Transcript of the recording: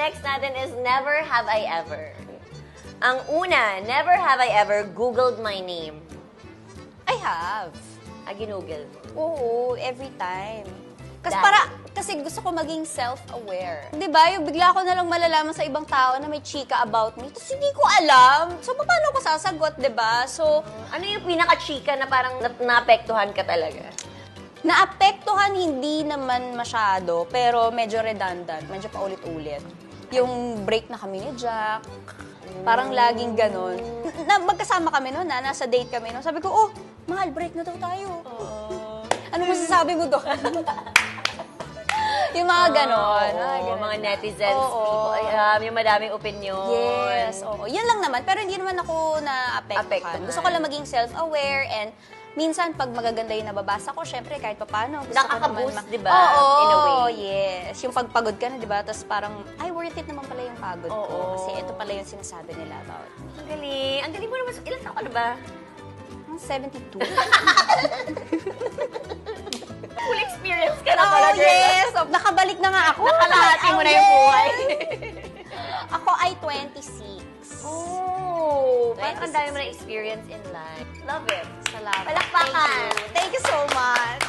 next natin is never have I ever. Ang una, never have I ever Googled my name. I have. Ginugol. Oo, every time. Dahil? Kasi gusto ko maging self-aware. Di ba? Yung bigla ko na lang malalaman sa ibang tao na may chika about me. Tapos hindi ko alam. So, paano ko sasagot, di ba? So, Ano yung pinaka-chika na parang naapektuhan ka talaga? naapektuhan hindi naman masyado, pero medyo redundant. Medyo paulit-ulit. Yung break na kami ni Jack, parang laging ganon. Magkasama kami noon, nasa date kami noon. Sabi ko, oh, mahal, break na daw tayo. Ano masasabi mo doon? Yung mga ganon. Mga netizens, Oo. yung madaming opinion. Yes, oo. Yun lang naman. Pero hindi naman ako na-apektuhan. Apektuhan. Gusto ko lang maging self-aware and minsan, pag magaganda yung nababasa ko, syempre, kahit paano, gusto ko Nakaka-boost, naman. di ba? Oo, In a way. yes. Yung pagpagod ka na, di ba? Tapos parang, ay, worth it naman pala yung pagod ko. Oo. Kasi ito pala yung sinasabi nila about me. Ang galing. Ang galing mo naman. Ilan taon ka na ba? 72. Full experience ka na Oo, pala, girl. yes. Oh, nakabalik na nga ako. Nakalahati mo na Oh, yung yes. buhay. Ako ay 26. Oh, parang 26 ang dami mo na experience in life. Love it. Salamat. Palakpakan. Thank you so much.